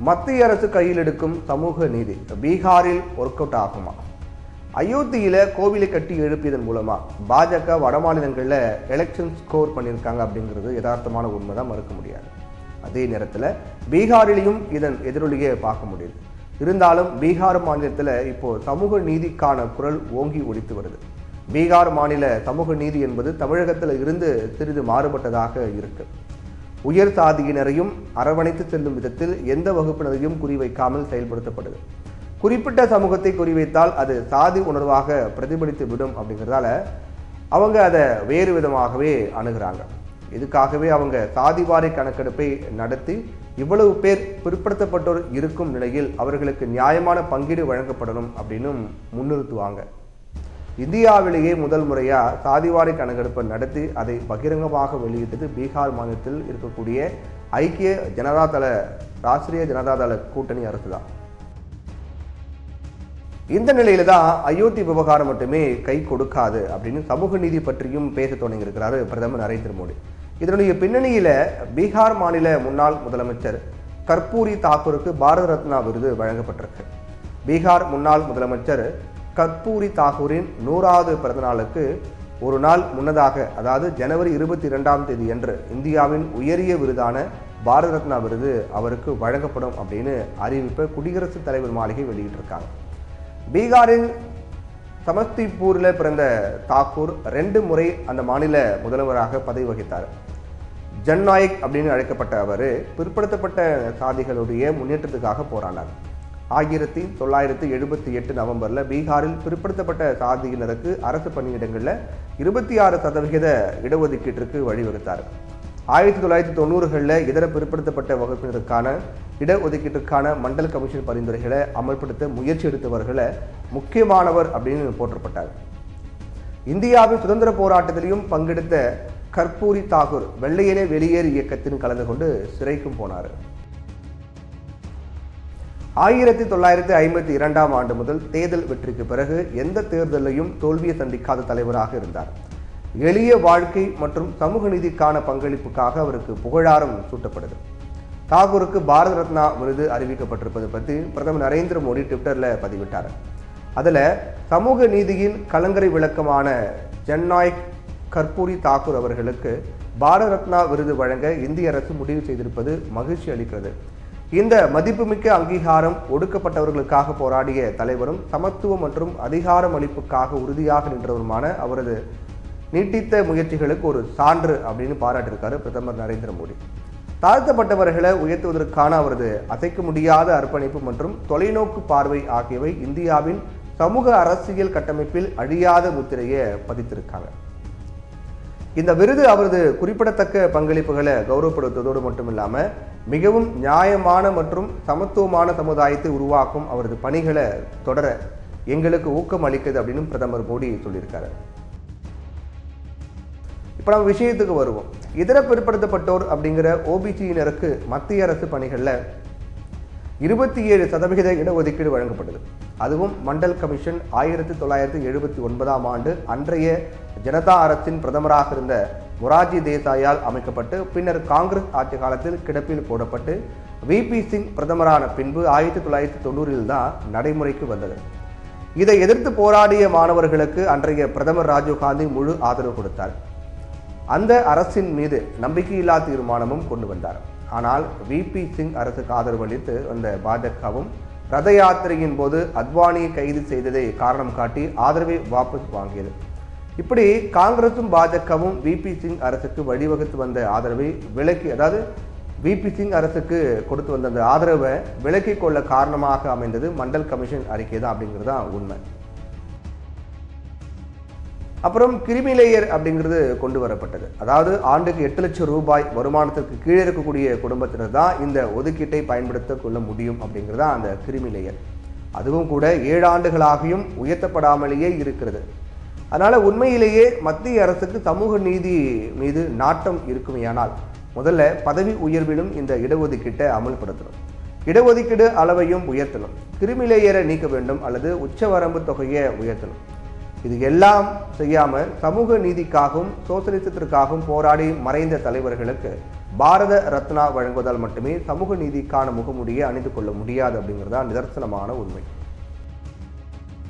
மத்திய அரசு கையில் எடுக்கும் சமூக நீதி பீகாரில் ஒர்க் அவுட் ஆகுமா? அயோத்தியில கோவிலை கட்டி எழுப்பியதன் மூலமா பாஜக வட மாநிலங்களில் எலெக்ஷன் ஸ்கோர் பண்ணியிருக்காங்க அப்படிங்கிறது யதார்த்தமான உண்மை தான், மறுக்க முடியாது. அதே நேரத்தில் பீகாரிலையும் இதன் எதிரொலியை பார்க்க முடியுது. இருந்தாலும் பீகார் மாநிலத்தில் இப்போ சமூக நீதிக்கான குரல் ஓங்கி ஒலித்து வருது. பீகார் மாநில சமூக நீதி என்பது தமிழகத்தில் இருந்து சிறிது மாறுபட்டதாக இருக்கு. உயர் சாதியினரையும் அரவணைத்து செல்லும் விதத்தில் எந்த வகுப்பினரையும் குறிவைக்காமல் செயல்படுத்தப்படுது. குறிப்பிட்ட சமூகத்தை குறிவைத்தால் அது சாதி உணர்வாக பிரதிபலித்து விடும் அப்படிங்கிறதால அவங்க அதை வேறு விதமாகவே அணுகிறாங்க. இதுக்காகவே அவங்க சாதிவாரி கணக்கெடுப்பை நடத்தி இவ்வளவு பேர் பிற்படுத்தப்பட்டோர் இருக்கும் நிலையில் அவர்களுக்கு நியாயமான பங்கீடு வழங்கப்படணும் அப்படின்னு முன்னிறுத்துவாங்க. இந்தியாவிலேயே முதல் முறையாக சாதிவாரி கணக்கெடுப்பை நடத்தி அதை பகிரங்கமாக வெளியிட்டது பீகார் மாநிலத்தில் இருக்கக்கூடிய ஐக்கிய ஜனதா தள ராஷ்டிரிய ஜனதா தள கூட்டணி அரசு தான். இந்த நிலையில தான் அயோத்தி விவகாரம் மட்டுமே கை கொடுக்காது அப்படின்னு சமூக நீதி பற்றியும் பேச தொடங்கியிருக்கிறாரு பிரதமர் நரேந்திர மோடி. இதனுடைய பின்னணியில பீகார் மாநில முன்னாள் முதலமைச்சர் கர்பூரி தாக்கூருக்கு பாரத ரத்னா விருது வழங்கப்பட்டிருக்கு. பீகார் முன்னாள் முதலமைச்சர் கர்பூரி தாக்கூரின் 100வது பிறந்தநாளுக்கு ஒரு நாள் முன்னதாக, அதாவது ஜனவரி 22 அன்று இந்தியாவின் உயரிய விருதான பாரத ரத்னா விருது அவருக்கு வழங்கப்படும் அப்படின்னு அறிவிப்பை குடியரசுத் தலைவர் மாளிகை வெளியிட்டிருக்காங்க. பீகாரின் சமஸ்திபூரில் பிறந்த தாக்கூர் 2 முறை அந்த மாநில முதல்வராக பதவி வகித்தார். ஜன்நாயக் அப்படின்னு அழைக்கப்பட்ட அவர் பிற்படுத்தப்பட்ட சாதிகளுடைய முன்னேற்றத்துக்காக போராடினார். 1978 நவம்பரில் பீகாரில் பிற்படுத்தப்பட்ட சாதியினருக்கு அரசு பணியிடங்களில் 26% இடஒதுக்கீட்டிற்கு வழிவகுத்தார். 1990களில் இதர பிற்படுத்தப்பட்ட வகுப்பினருக்கான இடஒதுக்கீட்டிற்கான மண்டல் கமிஷன் பரிந்துரைகளை அமல்படுத்த முயற்சி எடுத்தவர்களை முக்கியமானவர் அப்படின்னு போற்றப்பட்டார். இந்தியாவின் சுதந்திர போராட்டத்திலையும் பங்கெடுத்த கர்பூரி தாக்கூர் வெள்ளையனே வெளியேறு இயக்கத்தில் கலந்து கொண்டு சிறைக்கும் போனார். 1952 முதல் தேர்தல் வெற்றிக்கு பிறகு எந்த தேர்தலையும் தோல்வியை சந்திக்காத தலைவராக இருந்தார். எளிய வாழ்க்கை மற்றும் சமூக நீதிக்கான பங்களிப்புக்காக அவருக்கு புகழாரம் சூட்டப்படுது. தாக்கூருக்கு பாரத ரத்னா விருது அறிவிக்கப்பட்டிருப்பது பற்றி பிரதமர் நரேந்திர மோடி ட்விட்டரில் பதிவிட்டார். அதில் சமூக நீதியின் கலங்கரை விளக்கமான ஜன்நாயக் கர்பூரி தாக்கூர் அவர்களுக்கு பாரத ரத்னா விருது வழங்க இந்திய அரசு முடிவு செய்திருப்பது மகிழ்ச்சி அளிக்கிறது. இந்த மதிப்புமிக்க அங்கீகாரம் ஒடுக்கப்பட்டவர்களுக்காக போராடிய தலைவரும் சமத்துவம் மற்றும் அதிகாரம் அளிப்புக்காக உறுதியாக நின்றவருமான அவரது நீட்டித்த முயற்சிகளுக்கு ஒரு சான்று அப்படின்னு பாராட்டியிருக்காரு பிரதமர் நரேந்திர மோடி. தாழ்த்தப்பட்டவர்களை உயர்த்துவதற்கான அவரது அசைக்க முடியாத அர்ப்பணிப்பு மற்றும் தொலைநோக்கு பார்வை ஆகியவை இந்தியாவின் சமூக அரசியல் கட்டமைப்பில் அழியாத முத்திரையை பதித்திருக்காங்க. இந்த விருது அவரது குறிப்பிடத்தக்க பங்களிப்புகளை கௌரவப்படுத்துவதோடு மட்டுமில்லாமல் மிகவும் நியாயமான மற்றும் சமத்துவமான சமுதாயத்தை உருவாக்கும் அவரது பணிகளை தொடர எங்களுக்கு ஊக்கம் அளிக்குது அப்படின்னு பிரதமர் மோடி சொல்லியிருக்காரு. இப்போ நம்ம விஷயத்துக்கு வருவோம். இதர பிற்படுத்தப்பட்டோர் அப்படிங்கிற ஓபிசியினருக்கு மத்திய அரசு பணிகளில் 27% இடஒதுக்கீடு வழங்கப்பட்டது. அதுவும் மண்டல் கமிஷன் 1979 அன்றைய ஜனதா அரசின் பிரதமராக இருந்த மொரார்ஜி தேசாயால் அமைக்கப்பட்டு பின்னர் காங்கிரஸ் ஆட்சி காலத்தில் கிடப்பில் போடப்பட்டு விபி சிங் பிரதமரான பின்பு 1990 தான் நடைமுறைக்கு வந்தது. இதை எதிர்த்து போராடிய மாணவர்களுக்கு அன்றைய பிரதமர் ராஜீவ்காந்தி முழு ஆதரவு கொடுத்தார். அந்த அரசின் மீது நம்பிக்கையில்லா தீர்மானமும் கொண்டு வந்தார். ஆனால் விபி சிங் அரசுக்கு ஆதரவு அளித்து வந்த பாஜகவும் ரத யாத்திரையின் போது அத்வானியை கைது செய்ததை காரணம் காட்டி ஆதரவை வாபஸ் வாங்கியது. இப்படி காங்கிரசும் பாஜகவும் விபி சிங் அரசுக்கு வழிவகுத்து வந்த ஆதரவை விலக்கி, அதாவது விபி சிங் அரசுக்கு கொடுத்து வந்த அந்த ஆதரவை விலக்கிக் கொள்ள காரணமாக அமைந்தது மண்டல் கமிஷன் அறிக்கை தான் அப்படிங்கிறது தான் உண்மை. அப்புறம் கிரிமி லேயர் அப்படிங்கிறது கொண்டு வரப்பட்டது. அதாவது ஆண்டுக்கு 8 லட்சம் ரூபாய் வருமானத்திற்கு கீழே இருக்கக்கூடிய குடும்பத்தினர் தான் இந்த ஒதுக்கீட்டை பயன்படுத்த கொள்ள முடியும் அப்படிங்கிறதா அந்த கிரிமி லேயர். அதுவும் கூட 7 ஆண்டுகளாகியும் உயர்த்தப்படாமலேயே இருக்கிறது. அதனால உண்மையிலேயே மத்திய அரசுக்கு சமூக நீதி மீது நாட்டம் இருக்குமேயானால் முதல்ல பதவி உயர்விலும் இந்த இடஒதுக்கீட்டை அமல்படுத்தணும். இடஒதுக்கீடு அளவையும் உயர்த்தணும். கிரிமி லேயரை நீக்க வேண்டும் அல்லது உச்சவரம்பு தொகையை உயர்த்தணும். இது எல்லாம் செய்யாமல் சமூக நீதிக்காகவும் சோசலிசத்திற்காகவும் போராடி மறைந்த தலைவர்களுக்கு பாரத ரத்னா வழங்குவதால் மட்டுமே சமூக நீதிக்கான முகமூடியை அணிந்து கொள்ள முடியாது அப்படிங்கிறதா நிதர்சனமான உண்மை.